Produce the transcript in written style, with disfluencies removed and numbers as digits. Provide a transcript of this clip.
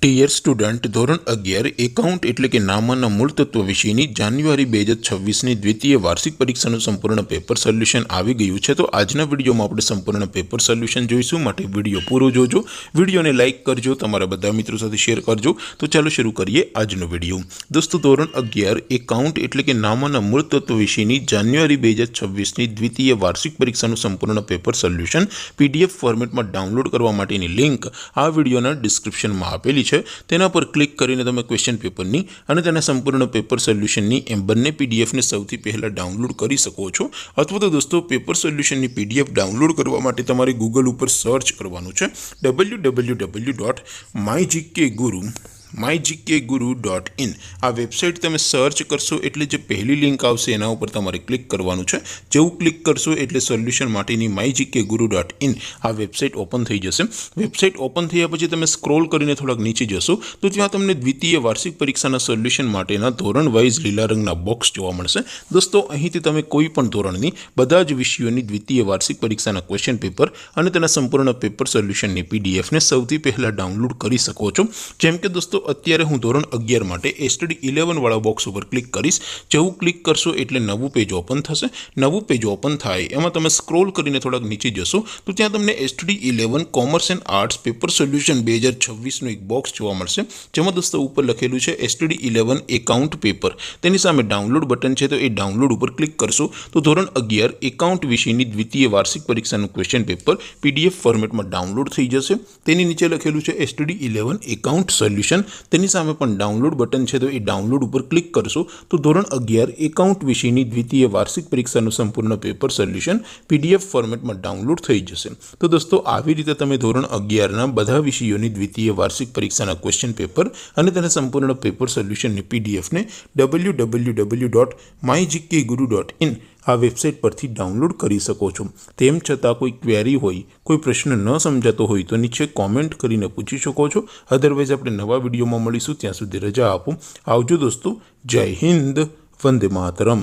Dear student, ધોરણ 11 account એટલે કે નામાના મૂળ તત્વ વિષયની જાન્યુઆરી 2026ની દ્વિતીય વાર્ષિક પરીક્ષાનું સંપૂર્ણ પેપર સોલ્યુશન આવી ગયું છે। તો આજના વિડીયોમાં આપણે સંપૂર્ણ પેપર સોલ્યુશન જોઈશું, માટે વિડીયો પૂરો જોજો। વિડીયોને લાઇક કરજો, તમારા બધા મિત્રો સાથે શેર કરજો। તો ચાલો શરૂ કરીએ આજનો વિડીયો। દોસ્તો, ધોરણ 11 એકાઉન્ટ એટલે કે નામાના મૂળ તત્વ વિષયની જાન્યુઆરી 2026ની દ્વિતીય વાર્ષિક પરીક્ષાનું સંપૂર્ણ પેપર સોલ્યુશન PDF ફોર્મેટમાં ડાઉનલોડ કરવા માટેની લિંક આ વિડીયોના ડિસ્ક્રિપ્શનમાં આપેલી છે। તેના પર ક્લિક કરીને તમે ક્વેશ્ચન પેપરની અને તેના સંપૂર્ણ પેપર સોલ્યુશનની એમ બંને પીડીએફને સૌથી પહેલાં ડાઉનલોડ કરી શકો છો। અથવા તો દોસ્તો, પેપર સોલ્યુશનની પીડીએફ ડાઉનલોડ કરવા માટે તમારે ગૂગલ ઉપર સર્ચ કરવાનું છે www.mygkguru.in। આ વેબસાઇટ તમે સર્ચ કરશો એટલે જે પહેલી લિંક આવશે એના ઉપર તમારે ક્લિક કરવાનું છે। જેવું ક્લિક કરશો એટલે સોલ્યુશન માટેની mygkguru.in આ વેબસાઇટ ઓપન થઈ જશે। વેબસાઇટ ઓપન થયા પછી તમે સ્ક્રોલ કરીને થોડાક નીચે જશો તો ત્યાં તમને દ્વિતીય વાર્ષિક પરીક્ષાના સોલ્યુશન માટેના ધોરણ વાઇઝ લીલા રંગના બોક્સ જોવા મળશે। દોસ્તો, અહીંથી તમે કોઈ પણ ધોરણની બધા જ વિષયોની દ્વિતીય વાર્ષિક પરીક્ષાના ક્વેશ્ચન પેપર અને તેના સંપૂર્ણ પેપર સોલ્યુશનની પીડીએફને સૌથી પહેલાં ડાઉનલોડ કરી શકો છો। જેમ કે દોસ્તો, અત્યારે હું ધોરણ 11 માટે STD 11 વાળા બોક્સ ઉપર ક્લિક કરીશ। જેવું ક્લિક કરશો એટલે નવું પેજ ઓપન થશે। નવું પેજ ઓપન થાય એમાં તમે સ્ક્રોલ કરીને થોડાક નીચે જશો તો ત્યાં તમને STD 11 commerce and arts paper solution 2026નું એક બોક્સ જોવા મળશે। જેમાં દોસ્તો ઉપર લખેલું છે STD 11 એકાઉન્ટ પેપર। તેની સામે ડાઉનલોડ બટન છે, તો એ ડાઉનલોડ ઉપર ક્લિક કરશો તો ધોરણ 11 એકાઉન્ટ વિષયની દ્વિતીય વાર્ષિક પરીક્ષાનું ક્વેશ્ચન પેપર PDF ફોર્મેટમાં ડાઉનલોડ થઈ જશે। તેની નીચે લખેલું છે STD 11 એકાઉન્ટ સોલ્યુશન। તેની સામે પણ ડાઉનલોડ બટન છે, તો એ ડાઉનલોડ ઉપર ક્લિક કરશો તો ધોરણ 11 એકાઉન્ટ વિષયની દ્વિતીય વાર્ષિક પરીક્ષાનું સંપૂર્ણ પેપર સોલ્યુશન PDF ફોર્મેટમાં ડાઉનલોડ થઈ જશે। તો દોસ્તો, આવી રીતે તમે ધોરણ 11ના બધા વિષયોની દ્વિતીય વાર્ષિક પરીક્ષાના ક્વેશ્ચન પેપર અને તેના સંપૂર્ણ પેપર સોલ્યુશનની PDFને www.mygkguru.in આ વેબસાઇટ પરથી ડાઉનલોડ કરી શકો છો। તેમ છતાં કોઈ ક્વેરી હોય, કોઈ પ્રશ્ન ન સમજાતો હોય તો નીચે કોમેન્ટ કરીને પૂછી શકો છો। અધરવાઇઝ આપણે નવા વિડીયોમાં મળીશું, ત્યાં સુધી રજા આપો। આવજો દોસ્તો, જય હિન્દ, વંદે માતરમ।